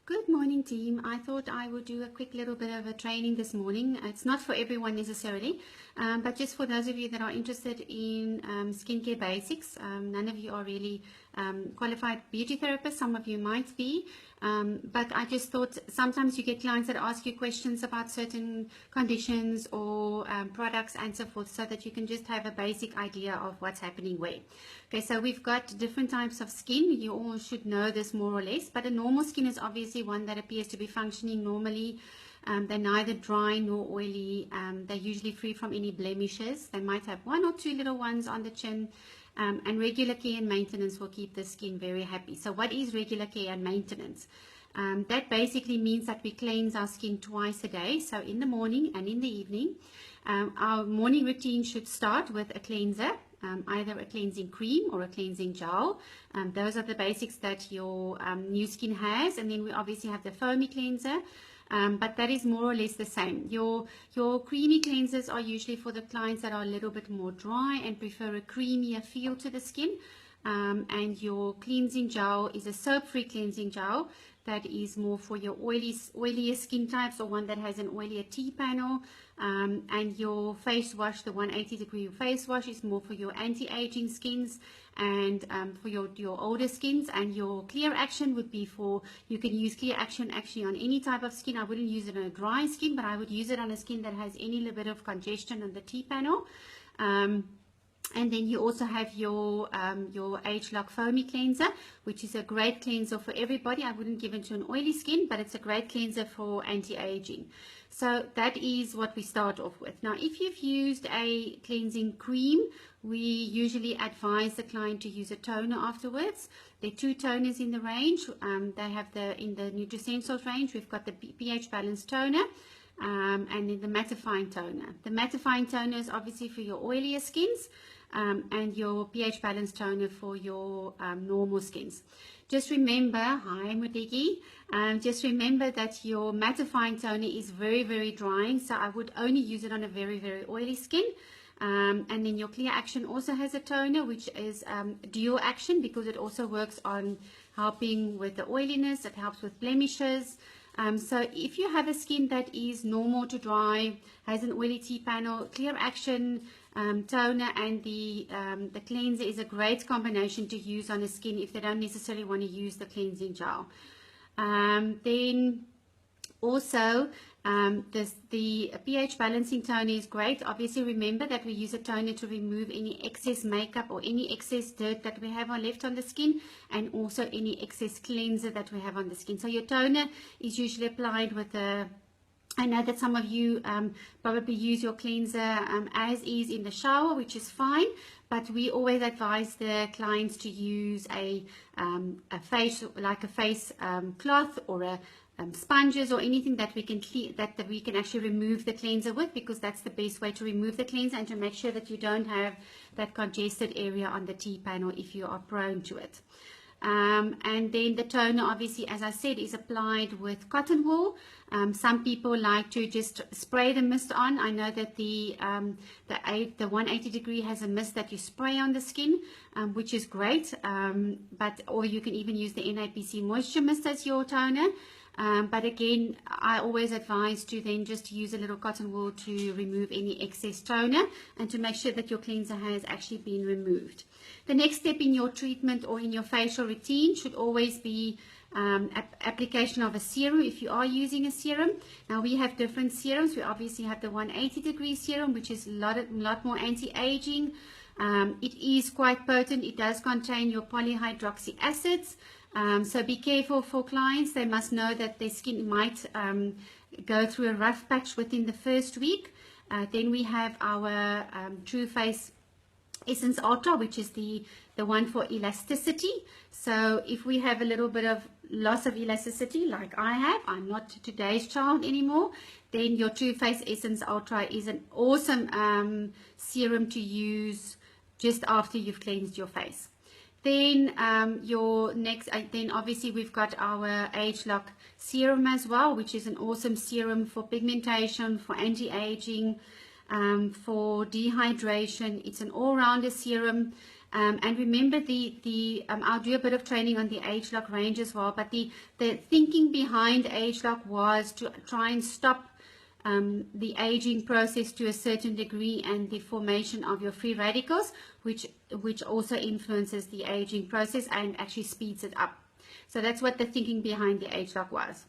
Good morning, team. I thought I would do a quick little bit of a training this morning. It's not for everyone necessarily, but just for those of you that are interested in skincare basics. None of you are really qualified beauty therapists. Some of you might be, but I just thought sometimes you get clients that ask you questions about certain conditions or products and so forth, so that you can just have a basic idea of what's happening where. Okay, so we've got different types of skin. You all should know this more or less, but a normal skin is obviously one that appears to be functioning normally. They're neither dry nor oily. They're usually free from any blemishes. They might have one or two little ones on the chin. And regular care and maintenance will keep the skin very happy. So what is regular care and maintenance? That basically means that we cleanse our skin twice a day. So in the morning and in the evening. Our morning routine should start with a cleanser. Either a cleansing cream or a cleansing gel. Those are the basics that your new skin has. And then we obviously have the foamy cleanser. But that is more or less the same. Your creamy cleansers are usually for the clients that are a little bit more dry and prefer a creamier feel to the skin. And your cleansing gel is a soap-free cleansing gel that is more for your oilier skin types, or one that has an oilier T-panel. And your face wash, the 180-degree face wash, is more for your anti-aging skins and for your older skins. And your clear action would be for, you can use clear action actually on any type of skin. I wouldn't use it on a dry skin, but I would use it on a skin that has any little bit of congestion on the T-panel. And then you also have your Age Lock Foamy Cleanser, which is a great cleanser for everybody. I wouldn't give it to an oily skin, but it's a great cleanser for anti-aging. So that is what we start off with. Now, if you've used a cleansing cream, we usually advise the client to use a toner afterwards. There are two toners in the range. They have in the Nutricentials range, we've got the pH Balance Toner. And then the mattifying toner. The mattifying toner is obviously for your oilier skins, and your pH balance toner for your normal skins. Just remember, hi Mudigi, just remember that your mattifying toner is very, very drying, so I would only use it on a very, very oily skin. And then your clear action also has a toner, which is dual action, because it also works on helping with the oiliness. It helps with blemishes. So if you have a skin that is normal to dry, has an oily T-panel, clear action toner and the cleanser is a great combination to use on a skin if they don't necessarily want to use the cleansing gel. Then also the pH balancing toner is great. Obviously remember that we use a toner to remove any excess makeup or any excess dirt that we have left on the skin, and also any excess cleanser that we have on the skin. So your toner is usually applied with I know that some of you probably use your cleanser as is in the shower, which is fine, but we always advise the clients to use a face cloth or sponges or anything that we can that we can actually remove the cleanser with, because that's the best way to remove the cleanser and to make sure that you don't have that congested area on the T-panel if you are prone to it. And then the toner, obviously, as I said, is applied with cotton wool. Some people like to just spray the mist on. I know that the 180-degree has a mist that you spray on the skin, which is great. Or you can even use the NAPC Moisture Mist as your toner. But again, I always advise to then just use a little cotton wool to remove any excess toner and to make sure that your cleanser has actually been removed. The next step in your treatment or in your facial routine should always be application of a serum if you are using a serum. Now we have different serums. We obviously have the 180-degree serum, which is a lot more anti-aging. It is quite potent. It does contain your polyhydroxy acids. So be careful for clients. They must know that their skin might go through a rough patch within the first week. Then we have our True Face Essence Ultra, which is the one for elasticity. So if we have a little bit of loss of elasticity like I have, I'm not today's child anymore, then your True Face Essence Ultra is an awesome serum to use just after you've cleansed your face. Then then obviously we've got our Age Lock serum as well, which is an awesome serum for pigmentation, for anti-aging, for dehydration. It's an all-rounder serum. And remember, I'll do a bit of training on the age lock range as well, but the thinking behind age lock was to try and stop the aging process to a certain degree and the formation of your free radicals, which also influences the aging process and actually speeds it up. So that's what the thinking behind the age lock was.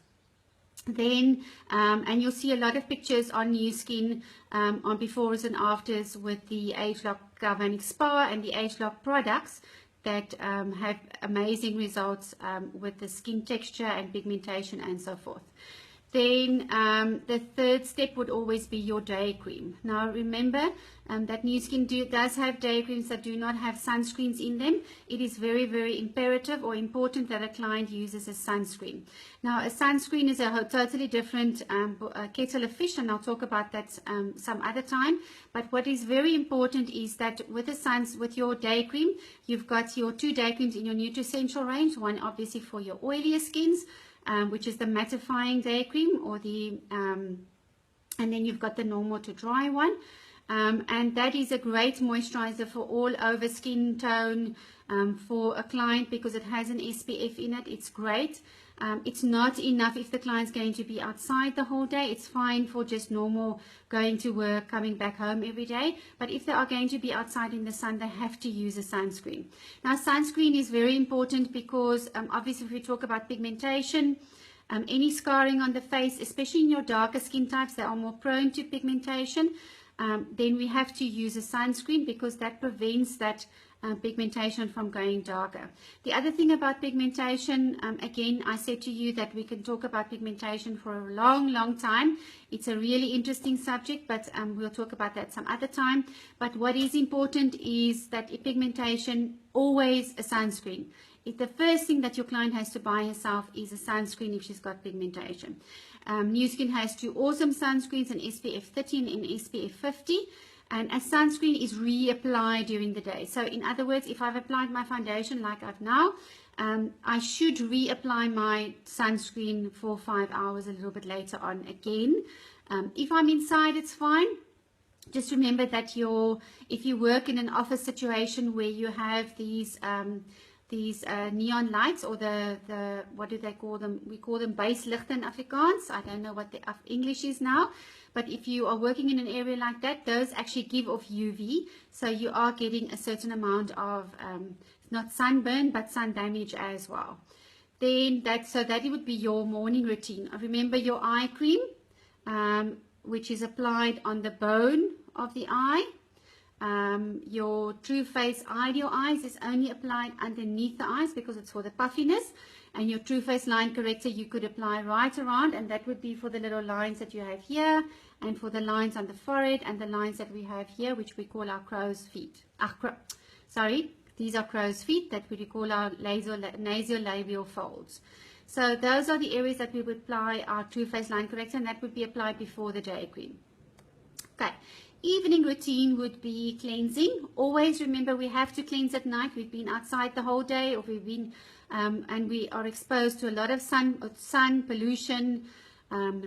Then, and you'll see a lot of pictures on New Skin on befores and afters with the age lock galvanic spa and the age lock products that have amazing results with the skin texture and pigmentation and so forth. Then the third step would always be your day cream. Now remember that New Skin does have day creams that do not have sunscreens in them. It is very, very imperative or important that a client uses a sunscreen. Now a sunscreen is a totally different kettle of fish, and I'll talk about that some other time. But what is very important is that with your day cream, you've got your 2 day creams in your NutriSential range. One obviously for your oilier skins, which is the mattifying day cream, or and then you've got the normal to dry one, and that is a great moisturizer for all over skin tone for a client because it has an SPF in it. It's great. It's not enough if the client's going to be outside the whole day. It's fine for just normal going to work, coming back home every day. But if they are going to be outside in the sun, they have to use a sunscreen. Now, sunscreen is very important because obviously if we talk about pigmentation, any scarring on the face, especially in your darker skin types, they are more prone to pigmentation. Then we have to use a sunscreen because that prevents that pigmentation from going darker. The other thing about pigmentation, again, I said to you that we can talk about pigmentation for a long time. It's a really interesting subject, but we'll talk about that some other time. But what is important is that pigmentation, always a sunscreen. The first thing that your client has to buy herself is a sunscreen if she's got pigmentation. New Skin has 2 awesome sunscreens, an SPF 30 and an SPF 50. And a sunscreen is reapplied during the day. So in other words, if I've applied my foundation like I've now, I should reapply my sunscreen for 5 hours a little bit later on again. If I'm inside, it's fine. Just remember that if you work in an office situation where you have these neon lights, or the what do they call them? We call them buisligte in Afrikaans. I don't know what the English is now. But if you are working in an area like that, those actually give off UV. So you are getting a certain amount of, not sunburn, but sun damage as well. Then that would be your morning routine. Remember your eye cream, which is applied on the bone of the eye. Your True Face Ideal Eyes is only applied underneath the eyes because it's for the puffiness. And your True Face Line Corrector you could apply right around, and that would be for the little lines that you have here, and for the lines on the forehead, and the lines that we have here, which we call our crow's feet. These are crow's feet that we call our nasolabial folds. So those are the areas that we would apply our True Face Line Corrector, and that would be applied before the day cream. Okay. Evening routine would be cleansing. Always remember we have to cleanse at night. We've been outside the whole day, or we've been and we are exposed to a lot of sun pollution,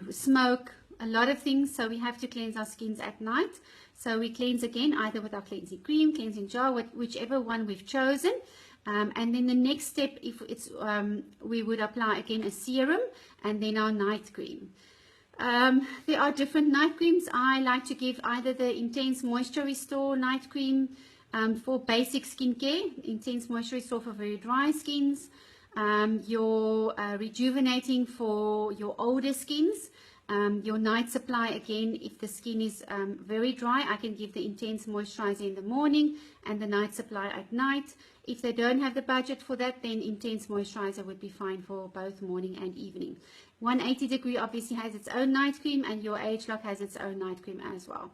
smoke, a lot of things. So we have to cleanse our skins at night. So we cleanse again either with our cleansing cream, cleansing jar, whichever one we've chosen. And then the next step, if it's we would apply again a serum and then our night cream. There are different night creams. I like to give either the Intense Moisture Restore night cream for basic skincare, Intense Moisture Restore for very dry skins, your Rejuvenating for your older skins, your Night Supply again if the skin is very dry. I can give the Intense Moisturizer in the morning and the Night Supply at night. If they don't have the budget for that, then Intense Moisturizer would be fine for both morning and evening. 180 Degree obviously has its own night cream, and your Age Lock has its own night cream as well.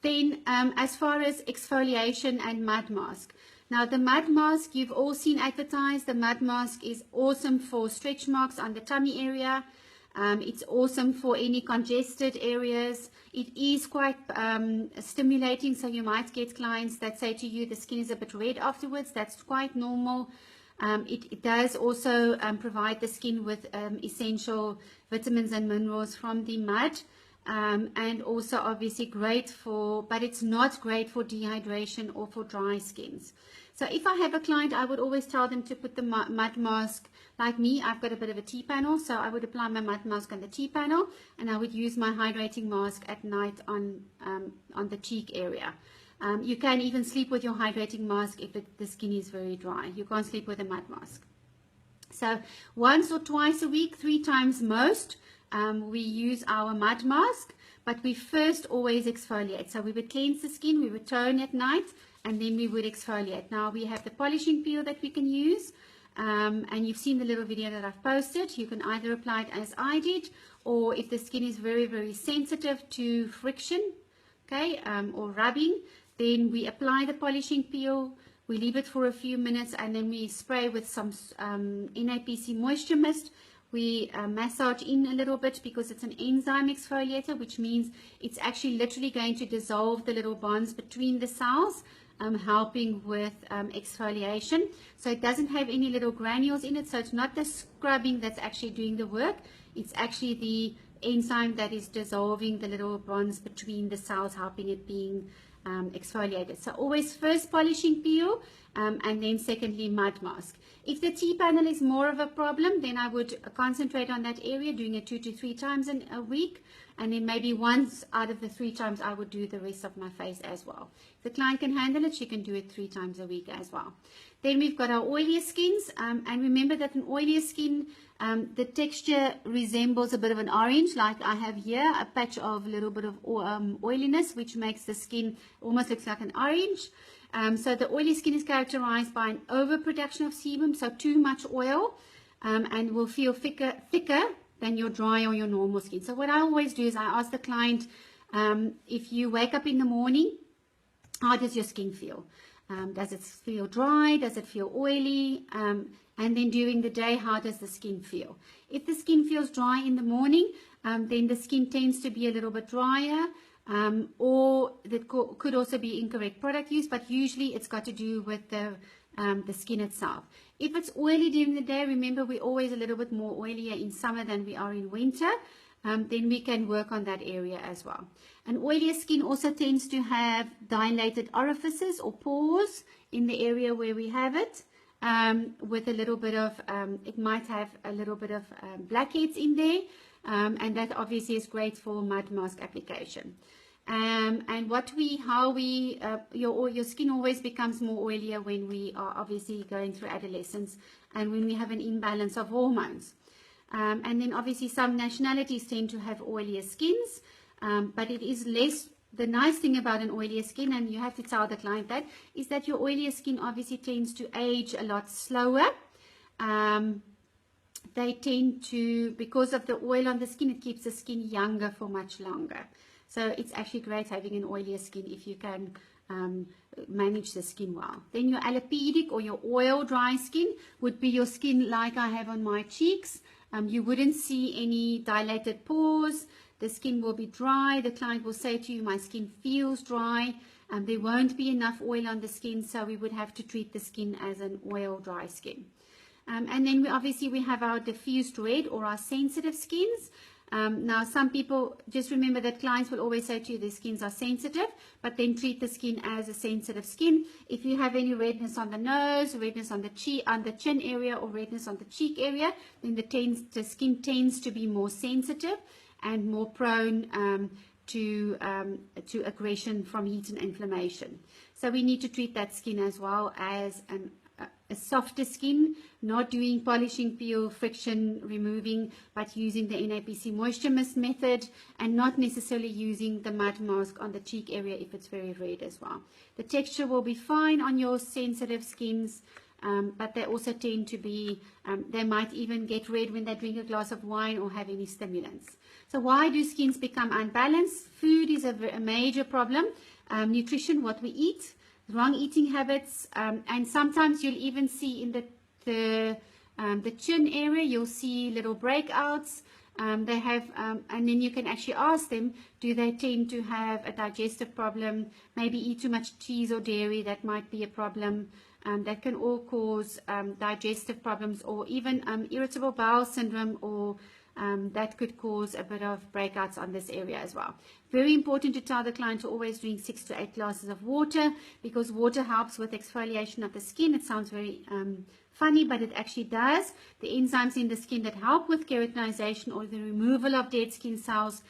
Then as far as exfoliation and mud mask. Now the mud mask, you've all seen advertised. The mud mask is awesome for stretch marks on the tummy area. It's awesome for any congested areas. It is quite stimulating, so you might get clients that say to you the skin is a bit red afterwards. That's quite normal. It does also provide the skin with essential vitamins and minerals from the mud. and also obviously great for, but it's not great for dehydration or for dry skins. So if I have a client, I would always tell them to put the mud mask, like me, I've got a bit of a T-panel, so I would apply my mud mask on the T-panel, and I would use my hydrating mask at night on the cheek area. You can even sleep with your hydrating mask if the skin is very dry. You can't sleep with a mud mask. So once or twice a week, 3 times most, we use our mud mask, but we first always exfoliate. So we would cleanse the skin, we would tone at night, and then we would exfoliate. Now we have the polishing peel that we can use, and you've seen the little video that I've posted. You can either apply it as I did, or if the skin is very, very sensitive to friction, okay, or rubbing, then we apply the polishing peel, we leave it for a few minutes, and then we spray with some NAPC moisture mist. We massage in a little bit because it's an enzyme exfoliator, which means it's actually literally going to dissolve the little bonds between the cells, helping with exfoliation. So it doesn't have any little granules in it, so it's not the scrubbing that's actually doing the work. It's actually the enzyme that is dissolving the little bonds between the cells, helping it being exfoliated. So always first polishing peel, and then secondly mud mask. If the T-panel is more of a problem, then I would concentrate on that area, doing it 2 to 3 times in a week, and then maybe once out of the 3 times I would do the rest of my face as well. If the client can handle it, she can do it 3 times a week as well. Then we've got our oilier skins, and remember that an oilier skin, the texture resembles a bit of an orange, like I have here, a patch of a little bit of oiliness, which makes the skin almost looks like an orange. So the oily skin is characterized by an overproduction of sebum, so too much oil, and will feel thicker than your dry or your normal skin. So what I always do is I ask the client, if you wake up in the morning, how does your skin feel? Does it feel dry? Does it feel oily? And then during the day, how does the skin feel? If the skin feels dry in the morning, then the skin tends to be a little bit drier, or that could also be incorrect product use, but usually it's got to do with the skin itself. If it's oily during the day, remember we're always a little bit more oilier in summer than we are in winter, then we can work on that area as well. An oilier skin also tends to have dilated orifices or pores in the area where we have it, with a little bit of, it might have a little bit of blackheads in there, and that obviously is great for mud mask application. And your skin always becomes more oilier when we are obviously going through adolescence and when we have an imbalance of hormones. And then obviously some nationalities tend to have oilier skins, but it is less. The nice thing about an oilier skin, and you have to tell the client that, is that your oilier skin obviously tends to age a lot slower. They tend to, because of the oil on the skin, it keeps the skin younger for much longer. So it's actually great having an oilier skin if you can manage the skin well. Then your alipedic or your oil dry skin would be your skin like I have on my cheeks. You wouldn't see any dilated pores. The skin will be dry. The client will say to you, my skin feels dry. There won't be enough oil on the skin, so we would have to treat the skin as an oil dry skin. And then we have our diffused red or our sensitive skins. Now some people, just remember that clients will always say to you their skins are sensitive, but then treat the skin as a sensitive skin. If you have any redness on the nose, redness on the chin area, or redness on the cheek area, then the skin tends to be more sensitive and more prone to aggression from heat and inflammation. So we need to treat that skin as well as a softer skin, not doing polishing, peel, friction removing, but using the NAPC moisture mist method, and not necessarily using the mud mask on the cheek area if it's very red as well. The texture will be fine on your sensitive skins, but they also tend to be, they might even get red when they drink a glass of wine or have any stimulants. So why do skins become unbalanced? Food is a major problem. Nutrition, what we eat, wrong eating habits, and sometimes you'll even see in the chin area, you'll see little breakouts. They have, and then you can actually ask them, do they tend to have a digestive problem? Maybe eat too much cheese or dairy, that might be a problem. that can all cause digestive problems, or even irritable bowel syndrome, or that could cause a bit of breakouts on this area as well. Very important to tell the client to always drink 6 to 8 glasses of water, because water helps with exfoliation of the skin. It sounds very funny, but it actually does. The enzymes in the skin that help with keratinization or the removal of dead skin cells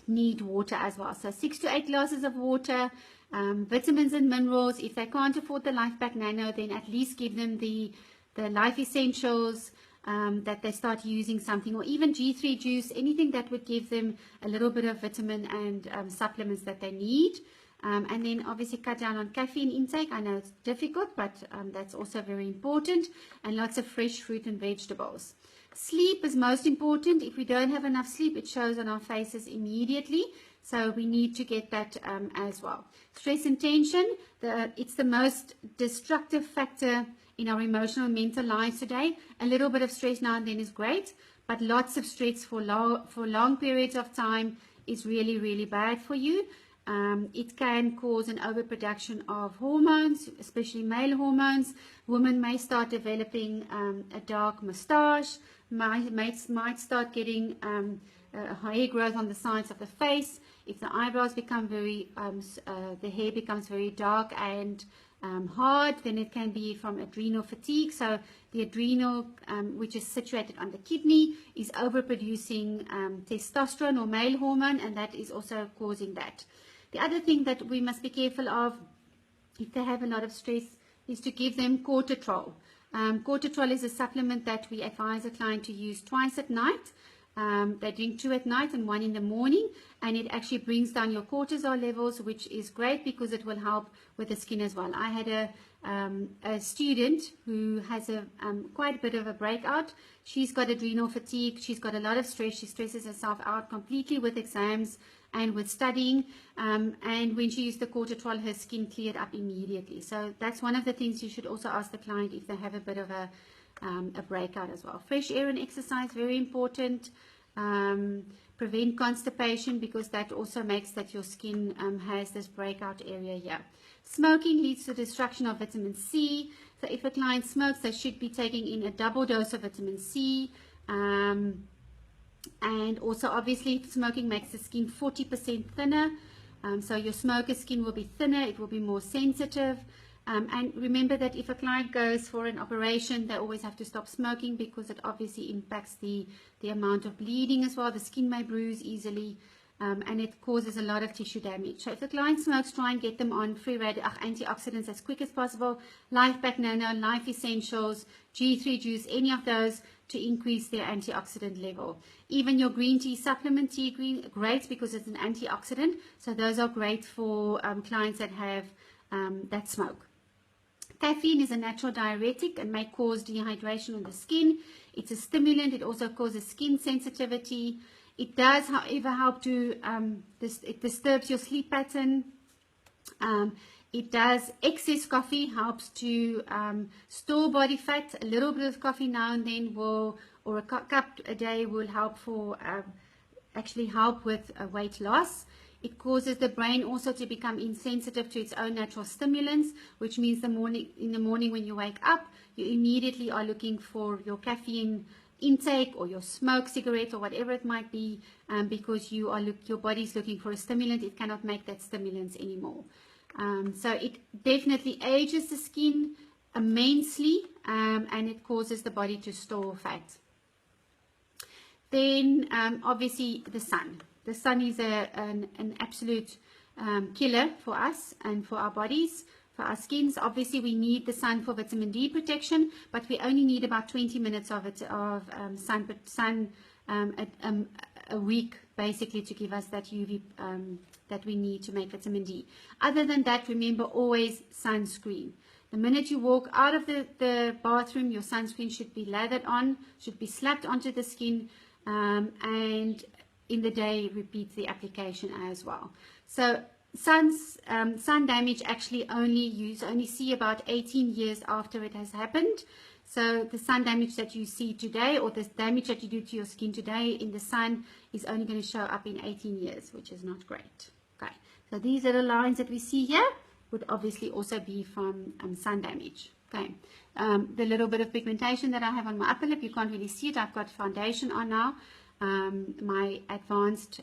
need water as well. So 6 to 8 glasses of water. Vitamins and minerals. If they can't afford the Life Pack Nano, then at least give them the Life Essentials, that they start using something, or even G3 juice, anything that would give them a little bit of vitamin and supplements that they need. And then obviously cut down on caffeine intake. I know it's difficult, but that's also very important. And lots of fresh fruit and vegetables. Sleep is most important. If we don't have enough sleep, it shows on our faces immediately. So we need to get that as well. Stress and tension, it's the most destructive factor in our emotional and mental lives today. A little bit of stress now and then is great, but lots of stress for long periods of time is really, really bad for you. It can cause an overproduction of hormones, especially male hormones. Women may start developing a dark mustache, might start getting hair growth on the sides of the face. If the eyebrows become very, the hair becomes very dark and hard, then it can be from adrenal fatigue. So the adrenal, which is situated on the kidney, is overproducing testosterone or male hormone, and that is also causing that. The other thing that we must be careful of, if they have a lot of stress, is to give them cortitrol. Cortitrol is a supplement that we advise a client to use twice at night. They drink 2 at night and 1 in the morning, and it actually brings down your cortisol levels, which is great because it will help with the skin as well. I had a student who has quite a bit of a breakout. She's got adrenal fatigue. She's got a lot of stress. She stresses herself out completely with exams and with studying. And when she used the cortitrol, her skin cleared up immediately. So that's one of the things you should also ask the client if they have a bit of a breakout as well. Fresh air and exercise, very important. Prevent constipation, because that also makes that your skin has this breakout area here. Smoking leads to destruction of vitamin C. So if a client smokes, they should be taking in a double dose of vitamin C. And also obviously smoking makes the skin 40% thinner. So your smoker skin will be thinner, it will be more sensitive. And remember that if a client goes for an operation, they always have to stop smoking, because it obviously impacts the amount of bleeding as well. The skin may bruise easily, and it causes a lot of tissue damage. So if the client smokes, try and get them on free antioxidants as quick as possible. Life Pack Nano, Life Essentials, G3 juice, any of those to increase their antioxidant level. Even your green tea supplement, tea green, great because it's an antioxidant. So those are great for clients that have that smoke. Caffeine is a natural diuretic and may cause dehydration on the skin. It's a stimulant. It also causes skin sensitivity. It does, however, help to, it disturbs your sleep pattern. It does, excess coffee helps to store body fat. A little bit of coffee now and then will, or a cup a day will help for, actually help with weight loss. It causes the brain also to become insensitive to its own natural stimulants, which means in the morning when you wake up, you immediately are looking for your caffeine intake or your smoke cigarette or whatever it might be, because your body's looking for a stimulant. It cannot make that stimulant anymore. So it definitely ages the skin immensely, and it causes the body to store fat. Then obviously the sun. The sun is an absolute killer for us and for our bodies, for our skins. Obviously, we need the sun for vitamin D protection, but we only need about 20 minutes of sun a week, basically, to give us that UV that we need to make vitamin D. Other than that, remember always sunscreen. The minute you walk out of the bathroom, your sunscreen should be lathered on, should be slapped onto the skin, and in the day repeat the application as well. So sun damage actually only see about 18 years after it has happened. So the sun damage that you see today, or the damage that you do to your skin today in the sun, is only going to show up in 18 years, which is not great. Okay, so these are the lines that we see here. would obviously also be from sun damage. Okay, the little bit of pigmentation that I have on my upper lip, you can't really see it. I've got foundation on now. My advanced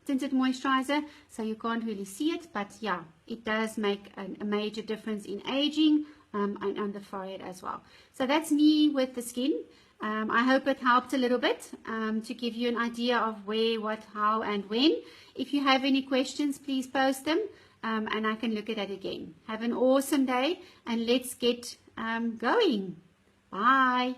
tinted moisturizer, so you can't really see it, but yeah, it does make a major difference in aging and on the forehead as well. So that's me with the skin. I hope it helped a little bit to give you an idea of where, what, how, and when. If you have any questions, please post them and I can look at it again. Have an awesome day and let's get going. Bye.